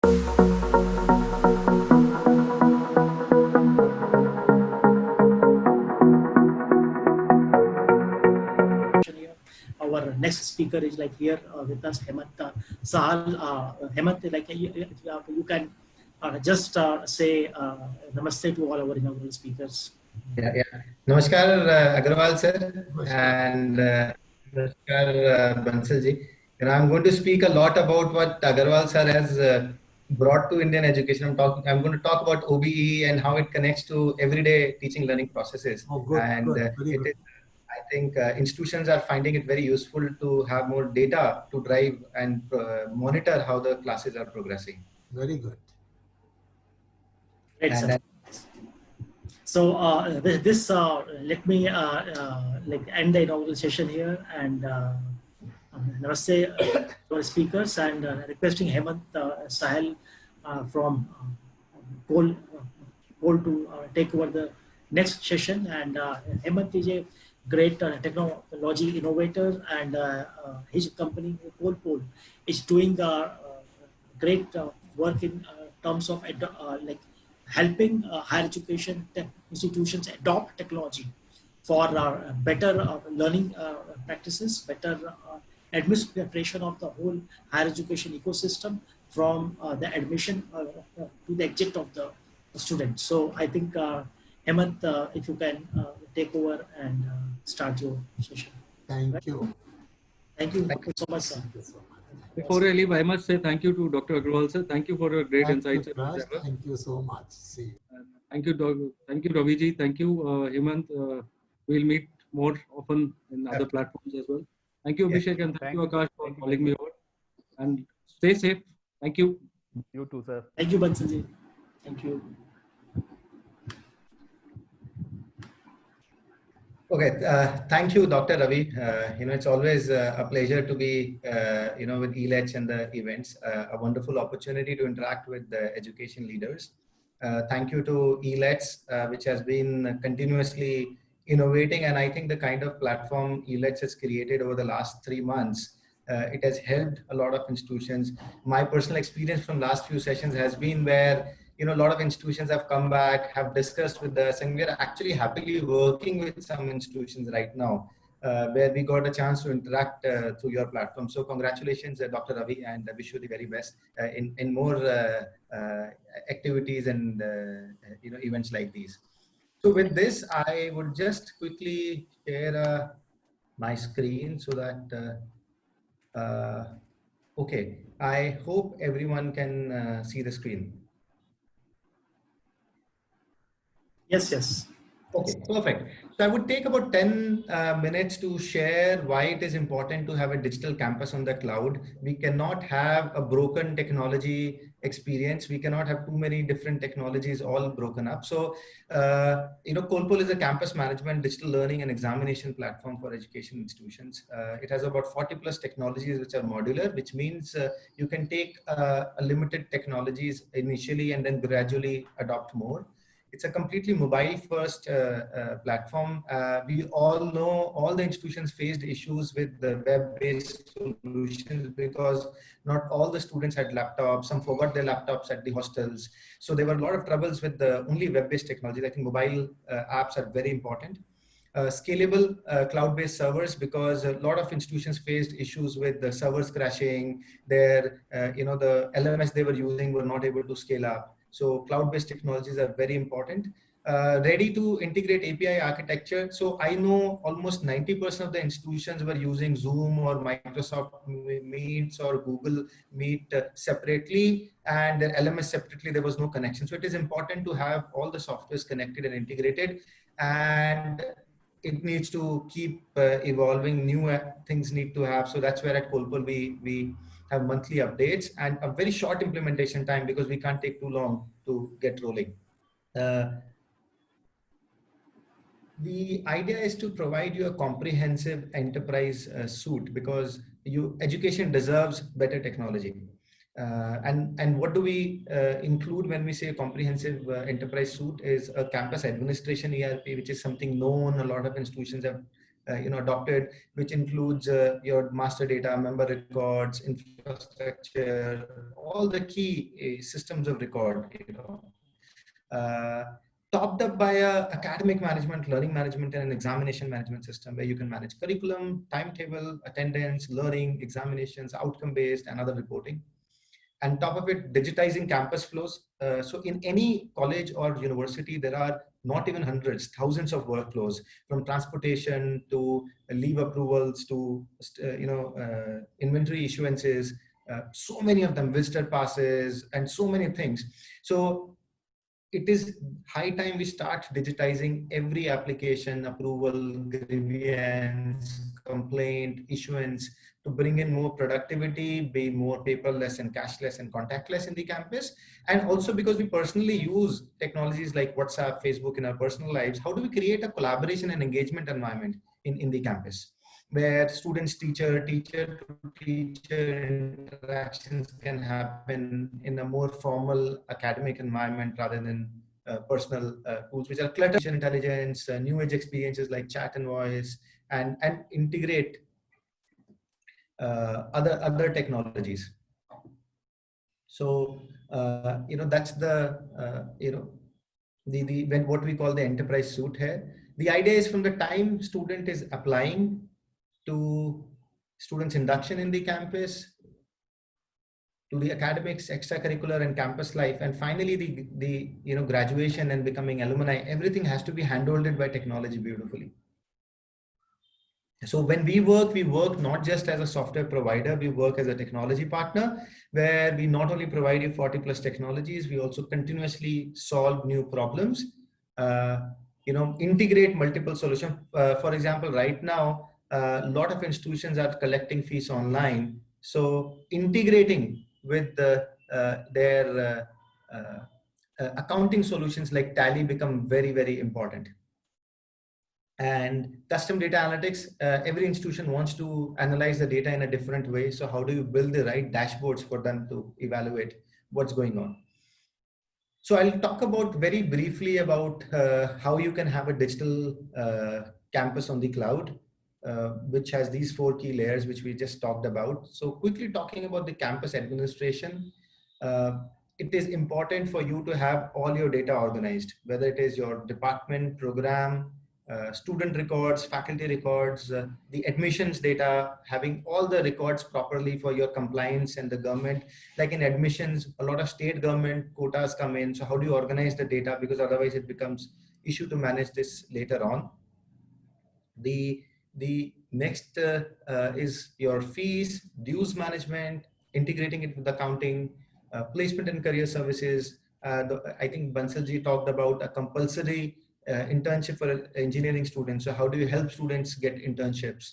Our next speaker is like here with us, Hemant Sahal. Hemant, like you can just say namaste to all our inaugural speakers. Yeah, yeah. Namaskar, Agarwal sir, and Namaskar, Bansal ji. I'm going to speak a lot about what Agarwal sir has brought to Indian education. I'm going to talk about OBE and how it connects to everyday teaching learning processes. Oh, good, And good, very it good. is, I think institutions are finding it very useful to have more data to drive and monitor how the classes are progressing. Very good. Great, And sir. So this let me like end the inaugural session here and namaste to our speakers and requesting Hemant Sahal from Cole to take over the next session. And Hemant is a great technology innovator, and his company Cole is doing great work in terms of like helping higher education institutions adopt technology for better learning practices, better administration of the whole higher education ecosystem from the admission to the exit of the student. So I think, Hemant, if you can take over and start your session. Thank Right? you. Thank you so much, sir. Thank you so much. Before I leave, I must say thank you to Dr. Agrawal sir. Thank you for your great Thank you, insights. Raj. Thank you so much. See you. Thank you, thank you, Raviji. Thank you, Hemant. We'll meet more often in other platforms as well. Thank you, Abhishek, and thank you, Akash, for calling me over. And stay safe. Thank you. You too, sir. Thank you, Bansalji. Thank you. Okay, thank you, Dr. Ravi. It's always a pleasure to be, with ELECH and the events. A wonderful opportunity to interact with the education leaders. Thank you to ELECH, which has been continuously innovating, and I think the kind of platform ELECH has created over the last 3 months, it has helped a lot of institutions. My personal experience from last few sessions has been where a lot of institutions have come back, have discussed with us, and we're actually happily working with some institutions right now, where we got a chance to interact through your platform. So congratulations, Dr. Ravi, and I wish you the very best in more activities and events like these. So with this, I would just quickly share my screen so that, okay, I hope everyone can see the screen. Yes, yes. Okay, perfect. So I would take about 10 minutes to share why it is important to have a digital campus on the cloud. We cannot have a broken technology experience. We cannot have too many different technologies all broken up. So, Colpol is a campus management, digital learning and examination platform for education institutions. It has about 40 plus technologies which are modular, which means you can take a limited technologies initially and then gradually adopt more. It's a completely mobile first platform. We all know all the institutions faced issues with the web-based solutions because not all the students had laptops. Some forgot their laptops at the hostels. So there were a lot of troubles with the only web-based technology. I think mobile apps are very important. Scalable cloud-based servers, because a lot of institutions faced issues with the servers crashing. Their, the LMS they were using were not able to scale up. So cloud-based technologies are very important. Ready to integrate API architecture. So I know almost 90% of the institutions were using Zoom or Microsoft Meets or Google Meet separately, and their LMS separately. There was no connection. So it is important to have all the softwares connected and integrated, and it needs to keep evolving. New things need to have. So that's where at Colpol we have monthly updates and a very short implementation time because we can't take too long to get rolling. The idea is to provide you a comprehensive enterprise suite, because education deserves better technology. And what do we include when we say a comprehensive enterprise suite is a campus administration ERP, which is something known. A lot of institutions have adopted, which includes your master data, member records, infrastructure, all the key systems of record, topped up by a academic management, learning management, and an examination management system where you can manage curriculum, timetable, attendance, learning, examinations, outcome-based, and other reporting. And top of it, digitizing campus flows. So in any college or university, there are not even hundreds, thousands of workflows, from transportation to leave approvals to inventory issuances, so many of them, visitor passes, and so many things. So it is high time we start digitizing every application, approval, grievance, complaint, issuance, to bring in more productivity, be more paperless and cashless and contactless in the campus. And also because we personally use technologies like WhatsApp, Facebook in our personal lives, how do we create a collaboration and engagement environment in the campus, where students, teacher to teacher interactions can happen in a more formal academic environment rather than personal tools, which are cluttered intelligence, new age experiences like chat and voice, and integrate other technologies. So that's the what we call the enterprise suite here. The idea is from the time student is applying to students' induction in the campus, to the academics, extracurricular, and campus life, and finally the graduation and becoming alumni, everything has to be handholded by technology beautifully. So when we work not just as a software provider, we work as a technology partner, where we not only provide you 40 plus technologies, we also continuously solve new problems, integrate multiple solutions. For example, right now, a lot of institutions are collecting fees online. So integrating with their accounting solutions like Tally become very, very important. And custom data analytics, every institution wants to analyze the data in a different way. So how do you build the right dashboards for them to evaluate what's going on? So I'll talk about very briefly about how you can have a digital campus on the cloud, which has these 4 key layers, which we just talked about. So quickly talking about the campus administration, it is important for you to have all your data organized, whether it is your department, program, student records, faculty records, the admissions data, having all the records properly for your compliance and the government. Like in admissions, a lot of state government quotas come in. So how do you organize the data? Because otherwise it becomes issue to manage this later on. The next is your fees, dues management, integrating it with accounting, placement and career services. I think Bansalji talked about a compulsory internship for engineering students. So how do you help students get internships?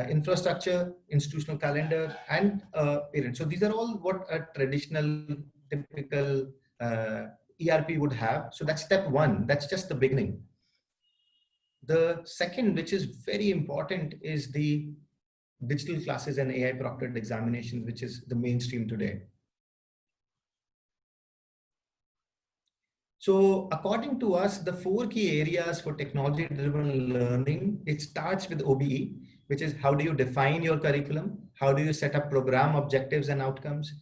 Infrastructure, institutional calendar, and parents. So these are all what a traditional, typical ERP would have. So that's step 1. That's just the beginning. The second, which is very important, is the digital classes and AI proctored examinations, which is the mainstream today. So according to us, the 4 key areas for technology-driven learning, it starts with OBE, which is how do you define your curriculum? How do you set up program objectives and outcomes,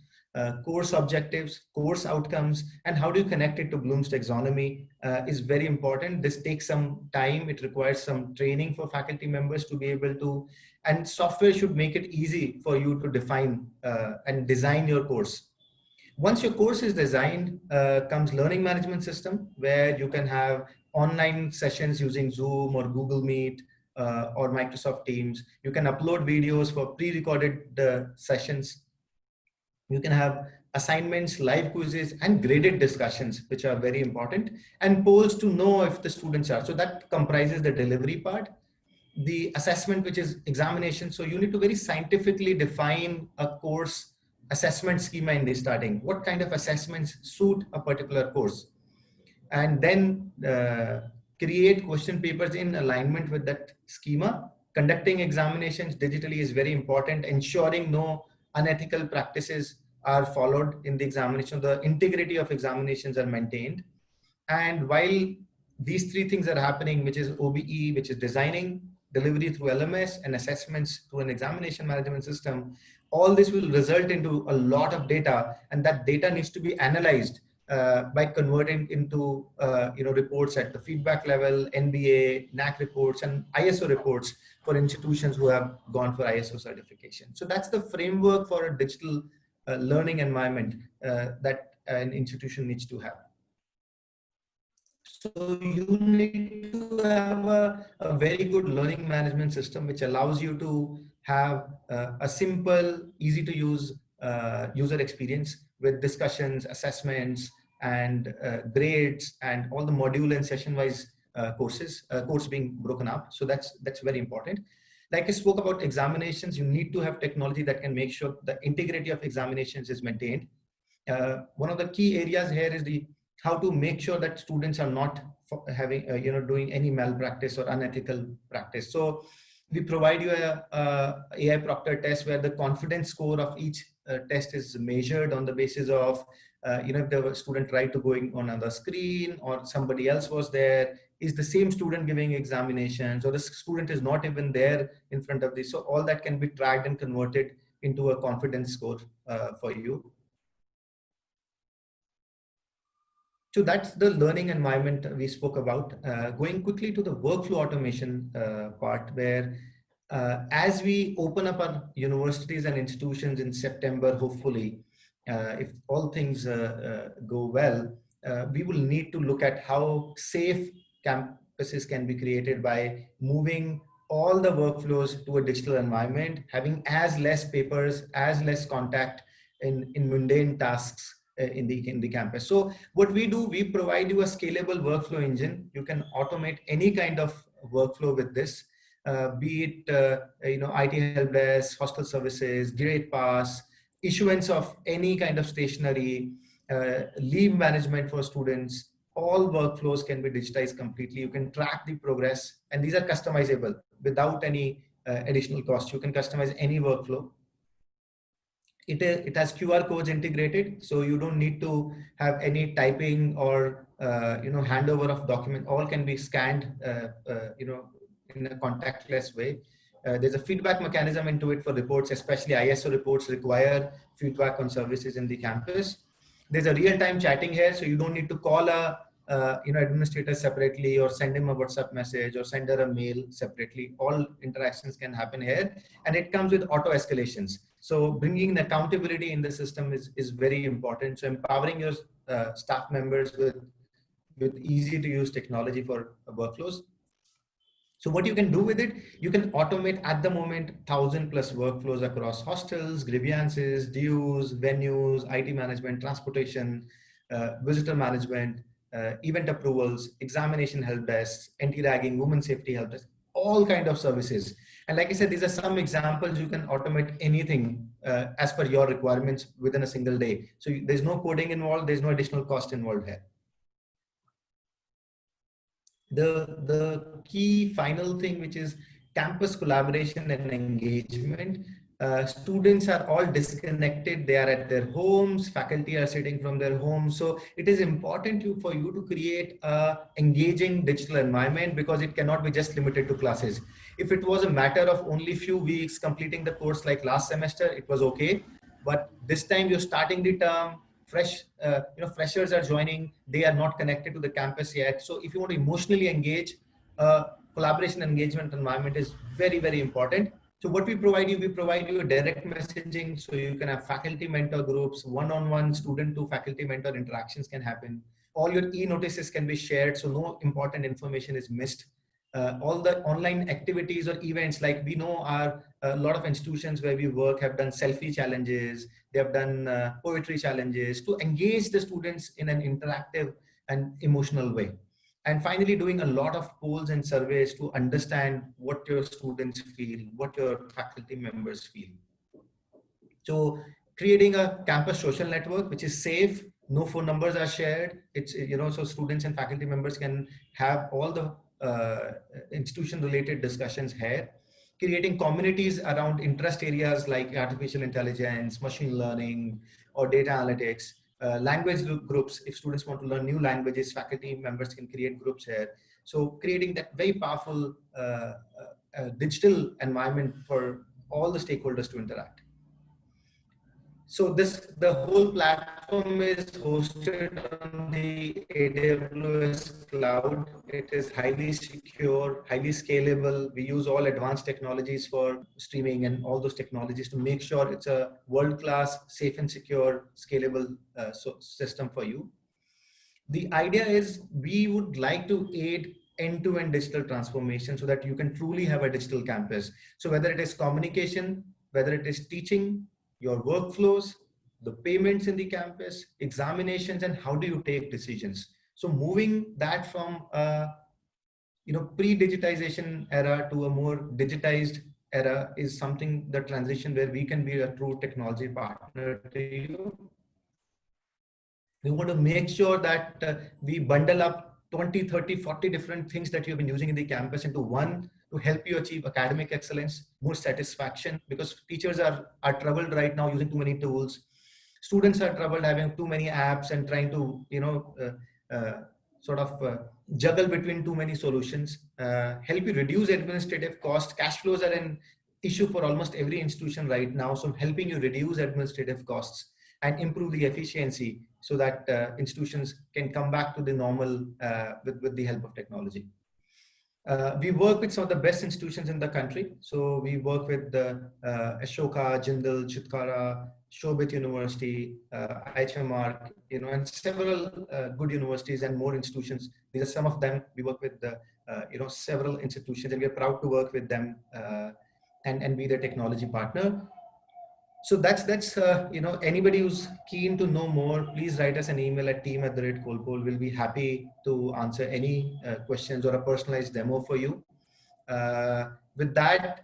course objectives, course outcomes, and how do you connect it to Bloom's taxonomy is very important. This takes some time. It requires some training for faculty members to be able to, and software should make it easy for you to define and design your course. Once your course is designed, comes learning management system, where you can have online sessions using Zoom or Google Meet or Microsoft Teams. You can upload videos for pre-recorded sessions. You can have assignments, live quizzes, and graded discussions, which are very important, and polls to know if the students are. So that comprises the delivery part. The assessment, which is examination. So you need to very scientifically define a course assessment schema in the starting. What kind of assessments suit a particular course? And then create question papers in alignment with that schema. Conducting examinations digitally is very important, ensuring no unethical practices are followed in the examination. The integrity of examinations are maintained. And while these 3 things are happening, which is OBE, which is designing, delivery through LMS, and assessments through an examination management system, all this will result into a lot of data, and that data needs to be analyzed by converting into reports at the feedback level, NBA, NAC reports, and ISO reports for institutions who have gone for ISO certification. So that's the framework for a digital learning environment that an institution needs to have. So you need to have a very good learning management system which allows you to have a simple, easy to use user experience with discussions, assessments, and grades, and all the module and session-wise course being broken up. So that's very important. Like I spoke about examinations, you need to have technology that can make sure the integrity of examinations is maintained. One of the key areas here is how to make sure that students are not having, doing any malpractice or unethical practice. So we provide you a AI proctor test where the confidence score of each test is measured on the basis of, if the student tried to going on another screen or somebody else was there, is the same student giving examinations, or the student is not even there in front of this. So all that can be tracked and converted into a confidence score for you. So that's the learning environment we spoke about. Going quickly to the workflow automation part, where as we open up our universities and institutions in September, hopefully, if all things go well, we will need to look at how safe campuses can be created by moving all the workflows to a digital environment, having as less papers, as less contact in mundane tasks in the campus. So what we do, we provide you a scalable workflow engine. You can automate any kind of workflow with this, be it IT help desk, hostel services, grade pass, issuance of any kind of stationery, leave management for students. All workflows can be digitized completely. You can track the progress, and these are customizable without any additional cost. You can customize any workflow. It has QR codes integrated, so you don't need to have any typing or handover of document. All can be scanned in a contactless way. There's a feedback mechanism into it for reports, especially ISO reports require feedback on services in the campus. There's a real-time chatting here, so you don't need to call a administrator separately, or send him a WhatsApp message, or send her a mail separately. All interactions can happen here, and it comes with auto escalations. So bringing the accountability in the system is very important. So empowering your staff members with easy to use technology for workflows. So what you can do with it, you can automate at the moment 1,000+ workflows across hostels, grievances, dues, venues, IT management, transportation, visitor management, event approvals, examination help desks, anti-ragging, women safety help desk, all kind of services. And like I said, these are some examples. You can automate anything as per your requirements within a single day. So there's no coding involved. There's no additional cost involved here. The key final thing, which is campus collaboration and engagement. Students are all disconnected. They are at their homes. Faculty are sitting from their homes. So it is important for you to create a engaging digital environment, because it cannot be just limited to classes. If it was a matter of only few weeks completing the course like last semester, it was okay. But this time you're starting the term, freshers are joining, they are not connected to the campus yet. So if you want to emotionally engage, collaboration engagement environment is very, very important. So what we provide you a direct messaging, so you can have faculty mentor groups, one-on-one student to faculty mentor interactions can happen. All your e-notices can be shared, so no important information is missed. All the online activities or events, like we know a lot of institutions where we work have done selfie challenges, they have done poetry challenges to engage the students in an interactive and emotional way. And finally, doing a lot of polls and surveys to understand what your students feel, what your faculty members feel. So creating a campus social network, which is safe, no phone numbers are shared. It's, so students and faculty members can have all the institution related discussions here. Creating communities around interest areas like artificial intelligence, machine learning, or data analytics. Language groups, if students want to learn new languages, faculty members can create groups here. So creating that very powerful digital environment for all the stakeholders to interact. So the whole platform is hosted on the AWS cloud. It is highly secure, highly scalable. We use all advanced technologies for streaming and all those technologies to make sure it's a world-class, safe and secure, scalable system for you. The idea is we would like to aid end-to-end digital transformation so that you can truly have a digital campus. So whether it is communication, whether it is teaching, your workflows, the payments in the campus, examinations, and how do you take decisions. So moving that from a pre-digitization era to a more digitized era is something, the transition where we can be a true technology partner to you. We want to make sure that we bundle up 20, 30, 40 different things that you've been using in the campus into one to help you achieve academic excellence, more satisfaction, because teachers are troubled right now using too many tools. Students are troubled having too many apps and trying to, juggle between too many solutions. Help you reduce administrative costs. Cash flows are an issue for almost every institution right now. So helping you reduce administrative costs and improve the efficiency so that institutions can come back to the normal with the help of technology. We work with some of the best institutions in the country. So we work with Ashoka, Jindal, Chitkara, Shobit University, IHMR, and several good universities and more institutions. These are some of them. We work with several institutions, and we are proud to work with them and be their technology partner. So that's anybody who's keen to know more, please write us an email at team@Kolpol. We'll be happy to answer any questions or a personalized demo for you. With that,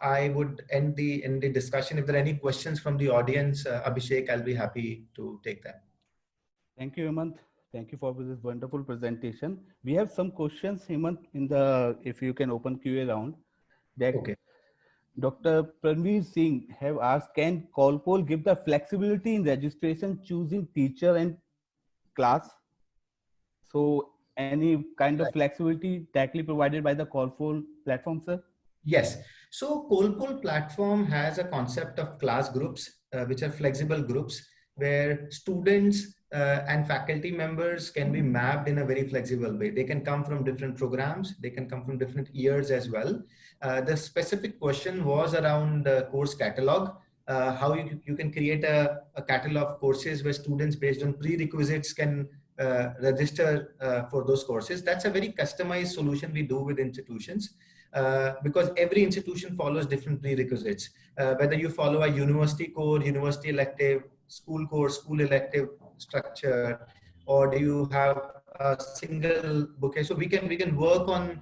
I would end the discussion. If there are any questions from the audience, Abhishek, I'll be happy to take them. Thank you, Hemant. Thank you for this wonderful presentation. We have some questions, Hemant, if you can open QA round. Okay. Dr. Pranveer Singh have asked, can Kolpol give the flexibility in registration, choosing teacher and class? So any kind of flexibility directly provided by the Kolpol platform, sir? Yes. So Kolpol platform has a concept of class groups, which are flexible groups where students and faculty members can be mapped in a very flexible way. They can come from different programs. They can come from different years as well. The specific question was around course catalog, how you can create a catalog of courses where students based on prerequisites can register for those courses. That's a very customized solution we do with institutions because every institution follows different prerequisites. Whether you follow a university core, university elective, school core, school elective structure, or do you have a single bouquet? So we can work on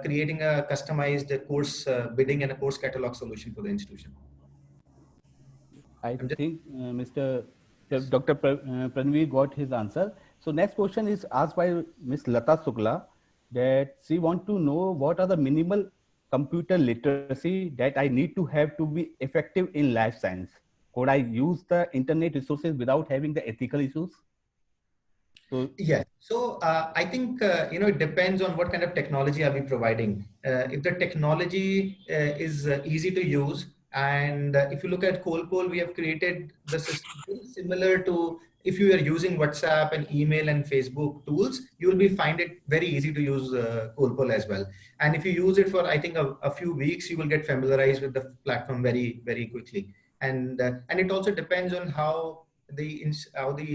creating a customized course bidding and a course catalog solution for the institution. I think Dr. Pranveer got his answer. So next question is asked by Ms. Lata Sukla, that she wants to know what are the minimal computer literacy that I need to have to be effective in life science. Could I use the internet resources without having the ethical issues? So, yes. So I think, it depends on what kind of technology are we providing. If the technology is easy to use, and if you look at Kolpol, we have created the system similar to if you are using WhatsApp and email and Facebook tools, you will find it very easy to use Kolpol as well. And if you use it for, I think, a few weeks, you will get familiarized with the platform very, very quickly. And it also depends on how the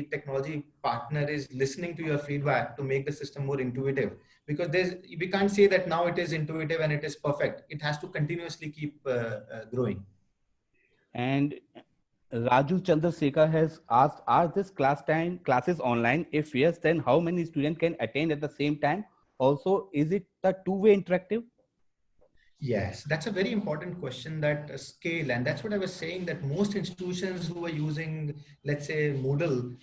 technology partner is listening to your feedback to make the system more intuitive, because we can't say that now it is intuitive and it is perfect. It has to continuously keep growing. And Raju Chandrasekhar has asked, are these classes online? If yes, then how many students can attend at the same time? Also, is it a two-way interactive? Yes, that's a very important question, that scale. And that's what I was saying, that most institutions who are using, let's say, Moodle,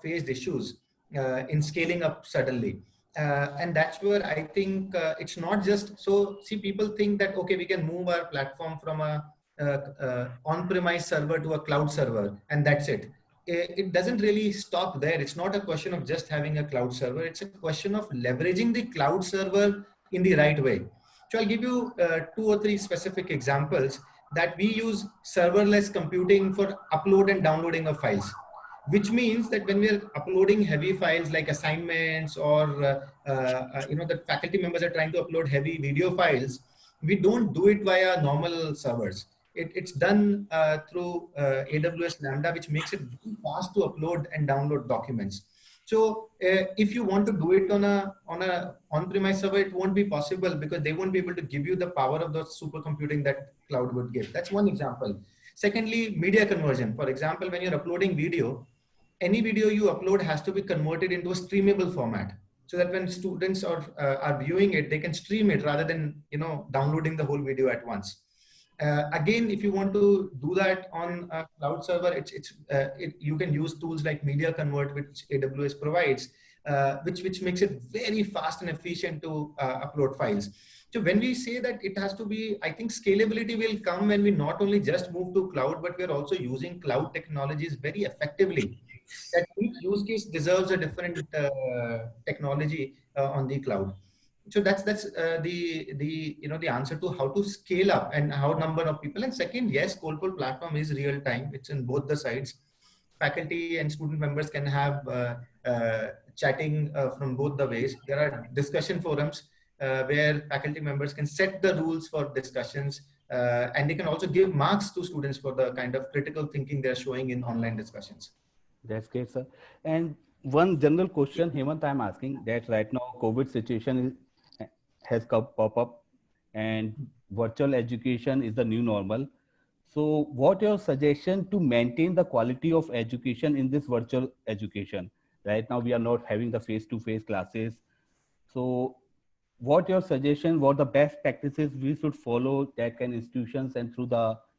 faced issues in scaling up suddenly. And that's where I think it's not just, so see, people think that, okay, we can move our platform from a on-premise server to a cloud server, and that's it. It doesn't really stop there. It's not a question of just having a cloud server. It's a question of leveraging the cloud server in the right way. So I'll give you 2 or 3 specific examples that we use serverless computing for upload and downloading of files, which means that when we're uploading heavy files like assignments or the faculty members are trying to upload heavy video files, we don't do it via normal servers. It's done through AWS Lambda, which makes it very fast to upload and download documents. So if you want to do it on a on-premise server, it won't be possible because they won't be able to give you the power of the supercomputing that cloud would give. That's one example. Secondly, media conversion. For example, when you're uploading video, any video you upload has to be converted into a streamable format, so that when students are viewing it, they can stream it rather than downloading the whole video at once. Again, if you want to do that on a cloud server, you can use tools like Media Convert, which AWS provides, which makes it very fast and efficient to upload files. So when we say that it has to be, I think scalability will come when we not only just move to cloud, but we're also using cloud technologies very effectively. That each use case deserves a different technology on the cloud. So that's the answer to how to scale up and how number of people. And second, yes, Colpol platform is real time. It's in both the sides. Faculty and student members can have chatting from both the ways. There are discussion forums where faculty members can set the rules for discussions, and they can also give marks to students for the kind of critical thinking they're showing in online discussions. That's great, sir. And one general question, Hemant, I'm asking that right now COVID situation has pop up and virtual education is the new normal. So what your suggestion to maintain the quality of education in this virtual education? Right now we are not having the face-to-face classes. So what your suggestion, what the best practices we should follow that can institutions and through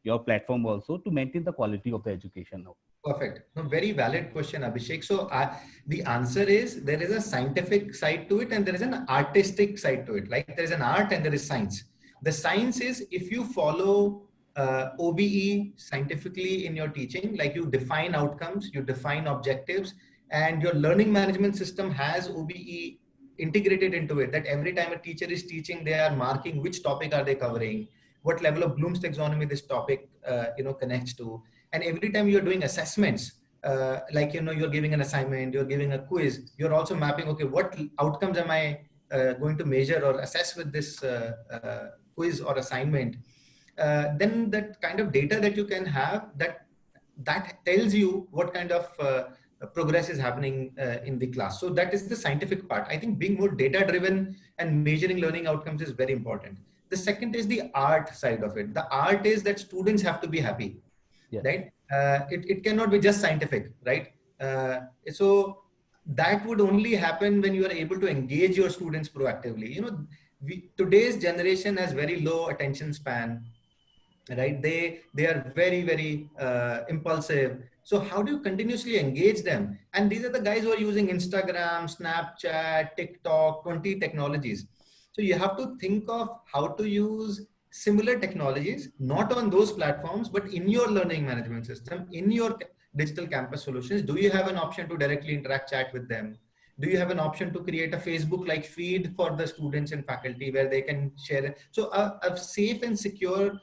your platform also to maintain the quality of the education now? Perfect. No, very valid question, Abhishek. So the answer is there is a scientific side to it and there is an artistic side to it. Like there is an art and there is science. The science is if you follow OBE scientifically in your teaching, like you define outcomes, you define objectives, and your learning management system has OBE integrated into it, that every time a teacher is teaching, they are marking which topic are they covering, what level of Bloom's taxonomy this topic connects to. And every time you're doing assessments, like, you're giving an assignment, you're giving a quiz, you're also mapping, okay, what outcomes am I going to measure or assess with this quiz or assignment? Then that kind of data that you can have, that tells you what kind of progress is happening in the class. So that is the scientific part. I think being more data driven and measuring learning outcomes is very important. The second is the art side of it. The art is that students have to be happy. Yeah. Right? It cannot be just scientific, right? So that would only happen when you are able to engage your students proactively. Today's generation has very low attention span, right? They are very, very impulsive. So how do you continuously engage them? And these are the guys who are using Instagram, Snapchat, TikTok, 20 technologies. So you have to think of how to use similar technologies, not on those platforms, but in your learning management system, in your digital campus solutions. Do you have an option to directly interact, chat with them? Do you have an option to create a Facebook-like feed for the students and faculty where they can share it? So a safe and secure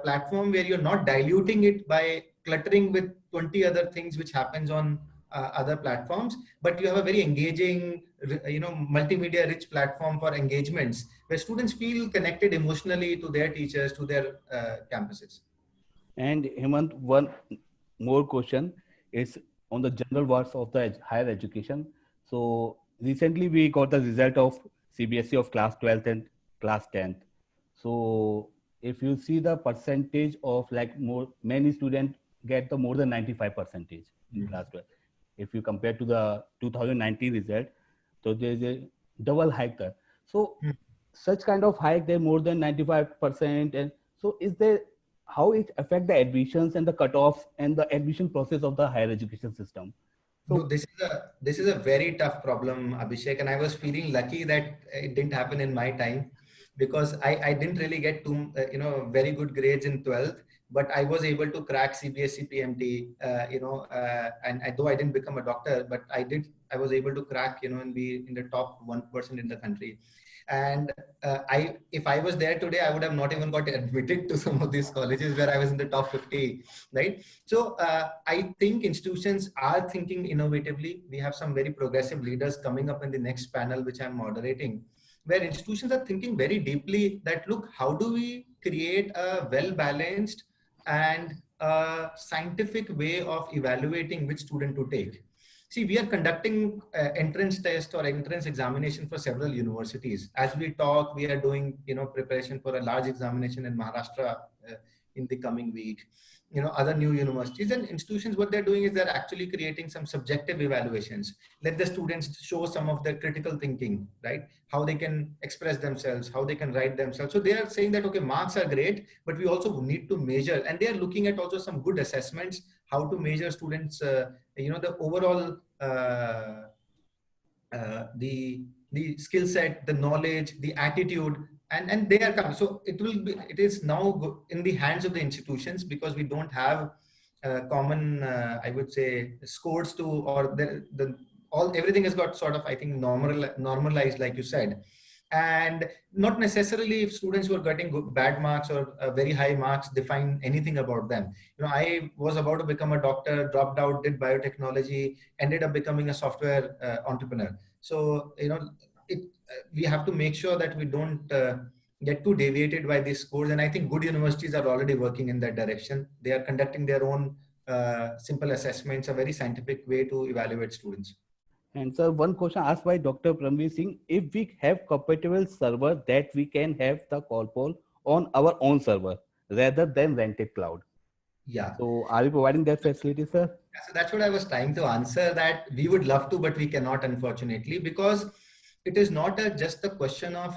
platform where you're not diluting it by cluttering with 20 other things which happens on other platforms, but you have a very engaging, multimedia rich platform for engagements where students feel connected emotionally to their teachers, to their campuses. And Hemant, one more question is on the general words of the higher education. So recently we got the result of CBSE of class 12th and class 10th. So if you see the percentage of many students get the more than 95% in class 12. If you compare to the 2019 result, so there is a double hike there. So such kind of hike, they're more than 95%. And so how it affect the admissions and the cutoffs and the admission process of the higher education system? So no, this is a very tough problem, Abhishek, and I was feeling lucky that it didn't happen in my time, because I didn't really get very good grades in 12th, but I was able to crack CBSE PMT, though I didn't become a doctor, but I was able to crack, and be in the top 1% in the country. And if I was there today, I would have not even got admitted to some of these colleges where I was in the top 50, right? So I think institutions are thinking innovatively. We have some very progressive leaders coming up in the next panel, which I'm moderating, where institutions are thinking very deeply that, look, how do we create a well-balanced and scientific way of evaluating which student to take. See, we are conducting entrance test or entrance examination for several universities. As we talk, we are doing, preparation for a large examination in Maharashtra in the coming week. Other new universities and institutions, what they're doing is they're actually creating some subjective evaluations. Let the students show some of their critical thinking, right? How they can express themselves, how they can write themselves. So they are saying that, okay, marks are great, but we also need to measure. And they are looking at also some good assessments, how to measure students, the overall, the skill set, the knowledge, the attitude, and they are coming. So it is now in the hands of the institutions, because we don't have common, I would say, scores to, or everything has got sort of, I think, normalized, like you said. And not necessarily if students who are getting bad marks or very high marks define anything about them. I was about to become a doctor, dropped out, did biotechnology, ended up becoming a software entrepreneur. So, we have to make sure that we don't get too deviated by these scores. And I think good universities are already working in that direction. They are conducting their own simple assessments, a very scientific way to evaluate students. And so one question asked by Dr. Pranveer Singh, if we have compatible server that we can have the COLPOL on our own server rather than rented cloud. Yeah. So are you providing that facility, sir? Yeah, so that's what I was trying to answer, that we would love to, but we cannot, unfortunately, because it is not just a question of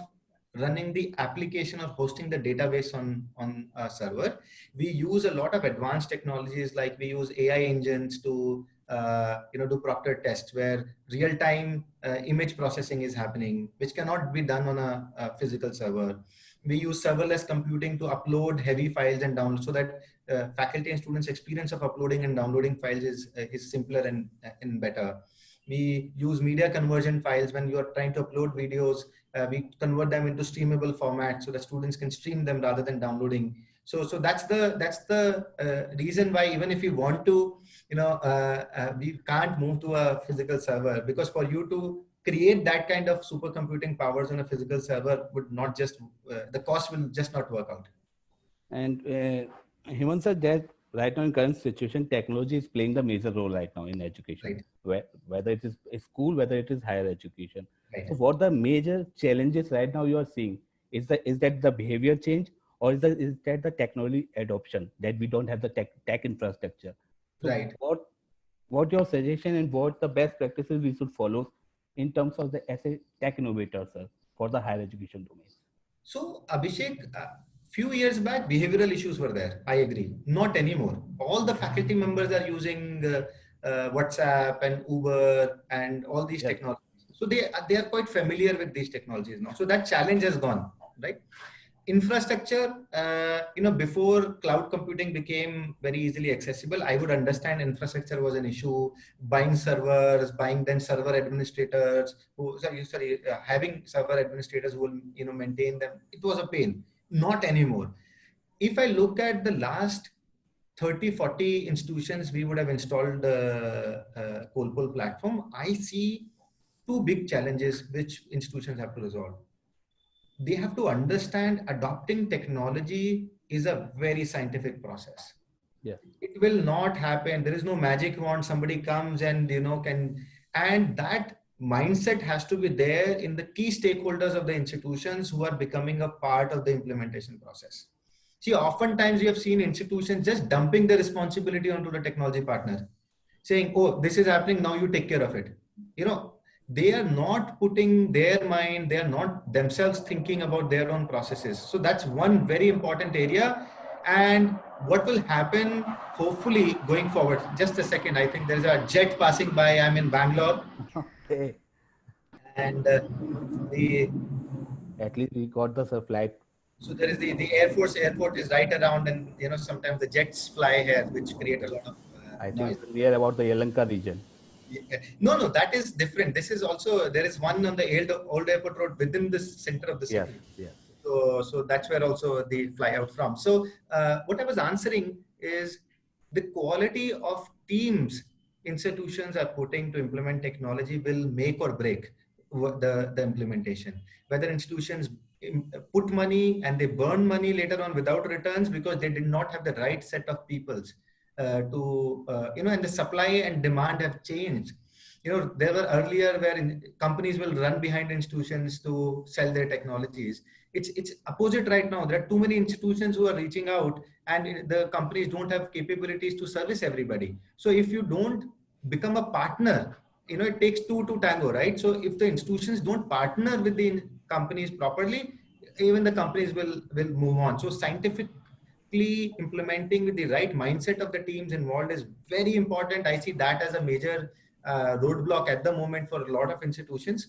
running the application or hosting the database on a server. We use a lot of advanced technologies, like we use AI engines to do proctor tests where real-time image processing is happening, which cannot be done on a physical server. We use serverless computing to upload heavy files and download, so that faculty and students' experience of uploading and downloading files is simpler and better. We use media conversion files. When you are trying to upload videos, we convert them into streamable format so that students can stream them rather than downloading. So that's the reason why, even if you want to, we can't move to a physical server, because for you to create that kind of supercomputing powers on a physical server would not just, the cost will just not work out. And Hemant sir, that right now in current situation, technology is playing the major role right now in education, right? Whether it is a school, whether it is higher education. Right. So what the major challenges right now you are seeing? Is that the behavior change, or is that the technology adoption, that we don't have the tech infrastructure? So right. What your suggestion and what the best practices we should follow in terms of the as a tech innovator, sir, for the higher education domain? So Abhishek, few years back, behavioral issues were there. I agree. Not anymore. All the faculty members are using WhatsApp and Uber and all these technologies. So they are quite familiar with these technologies now. So that challenge has gone, right? Infrastructure, before cloud computing became very easily accessible, I would understand infrastructure was an issue. Buying servers, buying then server administrators, having server administrators who will, maintain them. It was a pain. Not anymore. If I look at the last 30, 40 institutions we would have installed the COLPOL platform, I see two big challenges which institutions have to resolve. They have to understand adopting technology is a very scientific process. Yeah. It will not happen. There is no magic wand. Somebody comes and, and that mindset has to be there in the key stakeholders of the institutions who are becoming a part of the implementation process. See, oftentimes we have seen institutions just dumping the responsibility onto the technology partner, saying, oh, this is happening, now you take care of it. They are not putting their mind, they are not themselves thinking about their own processes. So that's one very important area. And what will happen, hopefully, going forward, just a second, I think there's a jet passing by. I'm in Bangalore. Okay. And at least we got the flight So there is the Air Force airport is right around, and sometimes the jets fly here, which create a lot of I think noise. it's near about the Yelahanka region. No, that is different. This is also, there is one on the old airport road within the center of the Yes, city. yes. So that's where also they fly out from. So what I was answering is the quality of teams institutions are putting to implement technology will make or break the implementation. Whether institutions put money and they burn money later on without returns because they did not have the right set of peoples and the supply and demand have changed. There were earlier where companies will run behind institutions to sell their technologies. It's opposite right now. There are too many institutions who are reaching out, and the companies don't have capabilities to service everybody. So if you don't become a partner, it takes two to tango, right? So if the institutions don't partner with the companies properly, even the companies will move on. So scientifically implementing with the right mindset of the teams involved is very important. I see that as a major roadblock at the moment for a lot of institutions.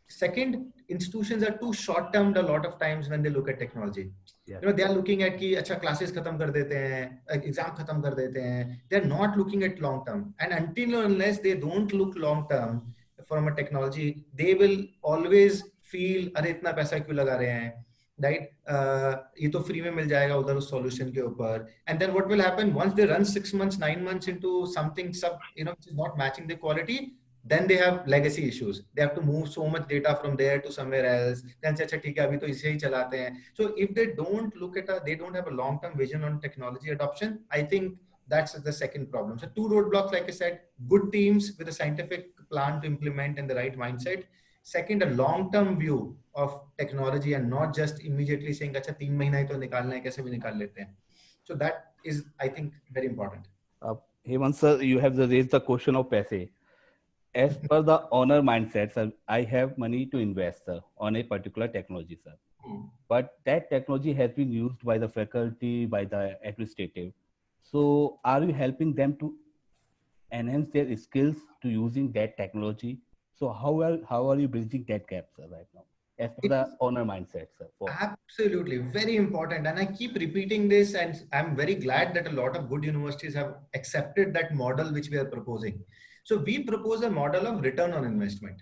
Second, institutions are too short-termed a lot of times when they look at technology. Yeah. They are looking at कि अच्छा classes खत्म कर देते हैं, exam खत्म कर देते हैं. They are not looking at long term. And until or unless they don't look long term from a technology, they will always feel अरे इतना पैसा क्यों लगा रहे हैं, right? ये तो free में मिल जाएगा उधर उस solution के ऊपर. And then what will happen once they run 6 months, 9 months into something which is not matching the quality, then they have legacy issues. They have to move so much data from there to somewhere else. Then say, अच्छा ठीक है अभी तो इसे ही चलाते हैं. So if they don't look at they don't have a long-term vision on technology adoption, I think that's the second problem. So two roadblocks, like I said, good teams with a scientific plan to implement and the right mindset. Second, a long-term view of technology and not just immediately saying, अच्छा 3 महीना ही तो निकालना है, कैसे भी निकाल लेते हैं. So that is, I think, very important. Hemant sir, you have raised the question of paise. As per the owner mindset, sir, I have money to invest, sir, on a particular technology, sir. But that technology has been used by the faculty, by the administrative. So are you helping them to enhance their skills to using that technology? So how are you bridging that gap, sir, right now, as per the owner mindset, sir? Absolutely, very important. And I keep repeating this, and I'm very glad that a lot of good universities have accepted that model which we are proposing. So we propose a model of return on investment,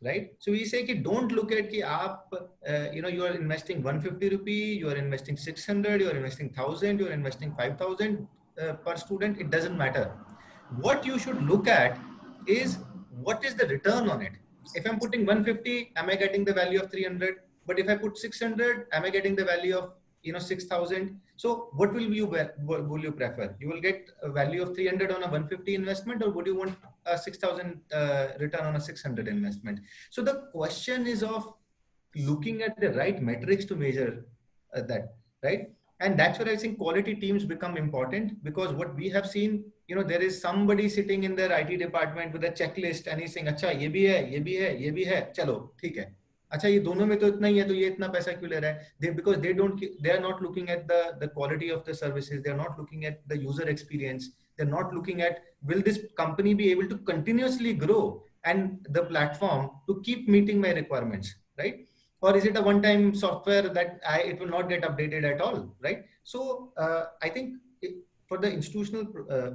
right? So we say, don't look at you are investing 150 rupee, you are investing 600, you are investing 1000, you are investing 5000 per student. It doesn't matter. What you should look at is what is the return on it. If I'm putting 150, am I getting the value of 300? But if I put 600, am I getting the value of 6,000? So what will you prefer? You will get a value of 300 on a 150 investment, or would you want a 6,000 return on a 600 investment? So the question is of looking at the right metrics to measure that, right? And that's where I think quality teams become important, because what we have seen, there is somebody sitting in their IT department with a checklist and he's saying, अच्छा ये भी है, ये भी है, ये भी है, चलो ठीक है. अच्छा ये दोनों में तो इतना ही है, तो ये इतना पैसा क्यों ले रहा है? Because they are not looking at the quality of the services. They are not looking at the user experience. They're not looking at, will this company be able to continuously grow and the platform to keep meeting my requirements, right? Or is it a one-time software that it will not get updated at all, right? So I think for the institutional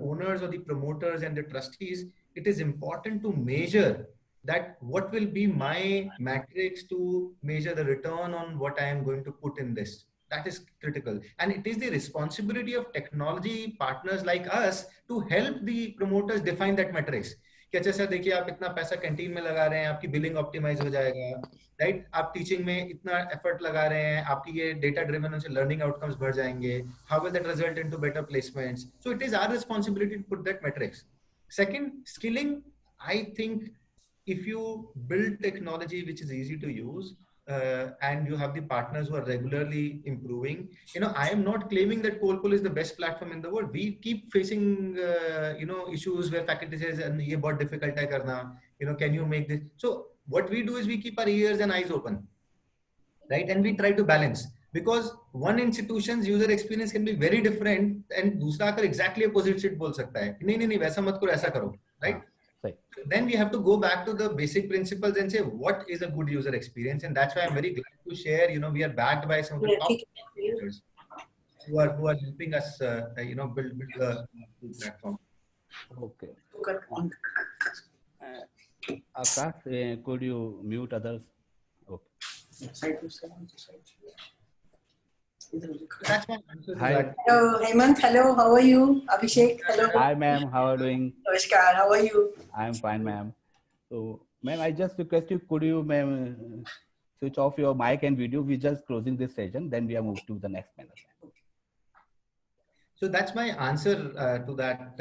owners or the promoters and the trustees, it is important to measure that what will be my metrics to measure the return on what I am going to put in this. That is critical. And it is the responsibility of technology partners like us to help the promoters define that metrics. कि अच्छा sir देखिए आप इतना पैसा canteen में लगा रहे हैं, आपकी बिलिंग ऑप्टिमाइज हो जाएगा, राइट? आप टीचिंग में इतना एफर्ट लगा रहे हैं, आपकी ये डेटा ड्रिवन से लर्निंग आउटकम्स बढ़ जाएंगे, how will that result into better placements? So it is our responsibility to put that metrics. Second, skilling. I think if you build technology which is easy to use and you have the partners who are regularly improving, I am not claiming that Polpool is the best platform in the world. We keep facing issues where faculty says ye bahut difficult hai karna, can you make this? So what we do is we keep our ears and eyes open, right? And we try to balance, because one institution's user experience can be very different and दूसरा आकर exactly opposite shit बोल सकता है, नहीं वैसा मत करो, ऐसा करो, right? Right. Then we have to go back to the basic principles and say, what is a good user experience? And that's why I'm very glad to share, we are backed by some of the top creators who are helping us, build a platform. Okay. Akash, could you mute others? Okay. That's my answer to Hi. that. Hello, Hemant. Hello, how are you? Abhishek. Hello. Hi, ma'am. How are you doing? Namaskar. How are you? I'm fine, ma'am. So, ma'am, I just request you, could you, ma'am, switch off your mic and video? We're just closing this session. Then we are moved to the next panel. So that's my answer to that,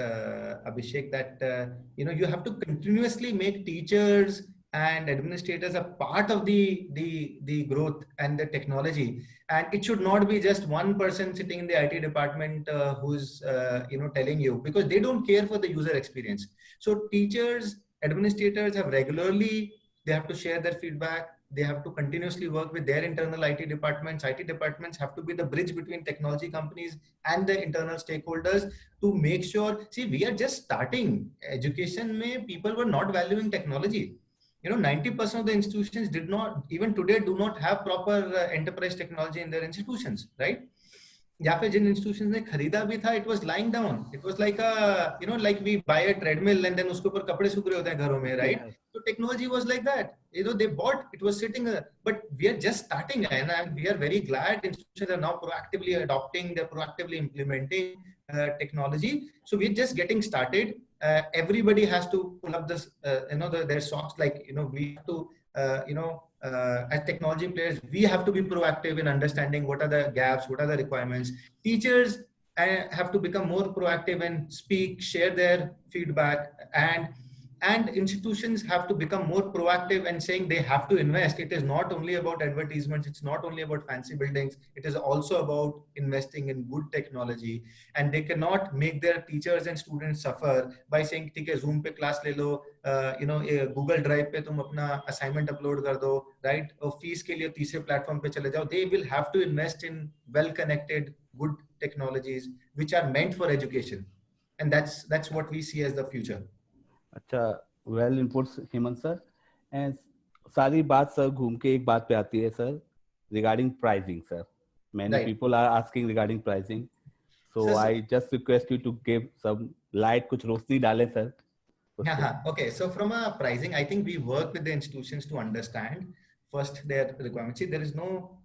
Abhishek, that, you have to continuously make teachers and administrators a part of the growth and the technology. And it should not be just one person sitting in the IT department who's, telling you, because they don't care for the user experience. So teachers, administrators have regularly, they have to share their feedback. They have to continuously work with their internal IT departments. IT departments have to be the bridge between technology companies and the internal stakeholders to make sure, see, we are just starting. Education mein people were not valuing technology. 90% of the institutions did not, even today, do not have proper enterprise technology in their institutions, right? या फिर जिन institutions ने खरीदा भी था, it was lying down. It was like a, like we buy a treadmill and then उसके ऊपर कपड़े सूख रहे होते हैं घरों में, right? Yes. So technology was like that. They bought, it was sitting, but we are just starting, and we are very glad institutions are now proactively adopting, they're proactively implementing technology. So we're just getting started. Everybody has to pull up this, their socks. Like, we have to, as technology players, we have to be proactive in understanding what are the gaps, what are the requirements. Teachers have to become more proactive and speak, share their feedback, and institutions have to become more proactive and saying they have to invest. It is not only about advertisements. It's not only about fancy buildings. It is also about investing in good technology. And they cannot make their teachers and students suffer by saying, "ठीक है, Zoom पे class ले लो, Google Drive पे तुम अपना assignment upload कर दो, right? और fees के लिए तीसरे platform पे चले जाओ." They will have to invest in well-connected, good technologies which are meant for education, and that's what we see as the future. अच्छा, well inputs Hemant sir. And सारी बात सर घूम के एक बात पे आती है sir, regarding pricing sir. Many people are asking regarding pricing, so I just request you to give some light, कुछ रोशनी डालें sir. Okay, so from a pricing, I think we work with the institutions to understand first their requirements. See, there is no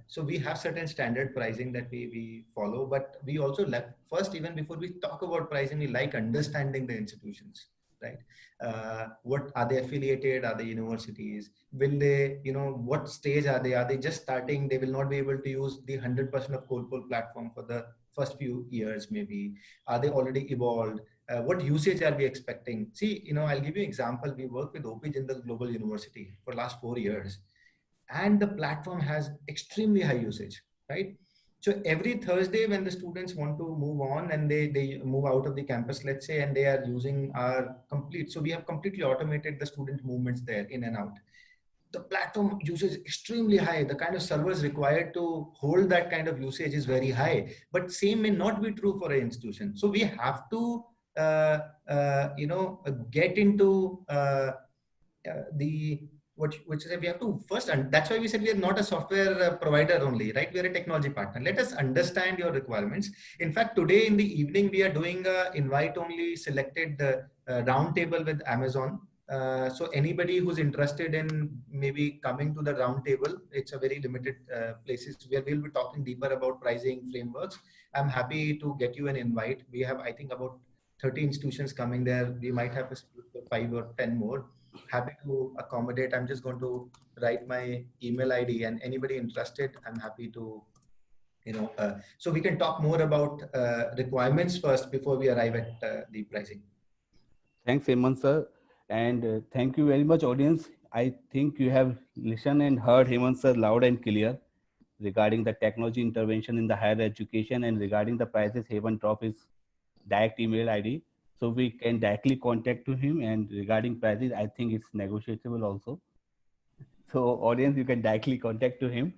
so we have certain standard pricing that we follow, but we also first, even before we talk about pricing, we like understanding the institutions, right? What are they affiliated? Are they universities? Will they, what stage are they? Are they just starting? They will not be able to use the 100% of Coalpole platform for the first few years, maybe. Are they already evolved? What usage are we expecting? See, I'll give you an example. We work with OP Jindal Global University for last 4 years. And the platform has extremely high usage, right? So every Thursday when the students want to move on and they move out of the campus, let's say, and they are using our so we have completely automated the student movements there in and out. The platform uses extremely high. The kind of servers required to hold that kind of usage is very high, but same may not be true for an institution. So we have to, get into which is we have to first, and that's why we said we are not a software provider only, right? We are a technology partner. Let us understand your requirements. In fact, today in the evening, we are doing a invite-only selected roundtable with Amazon. So anybody who's interested in maybe coming to the roundtable, it's a very limited places where we'll be talking deeper about pricing frameworks. I'm happy to get you an invite. We have, I think, about 30 institutions coming there. We might have 5 or 10 more. Happy to accommodate. I'm just going to write my email ID, and anybody interested, I'm happy to, so we can talk more about requirements first before we arrive at the pricing. Thanks, Hemant sir. And thank you very much, audience. I think you have listened and heard Hemant sir loud and clear regarding the technology intervention in the higher education, and regarding the prices. Hemant drop his direct email ID, so we can directly contact to him. And regarding prices, I think it's negotiable also. So audience, you can directly contact to him.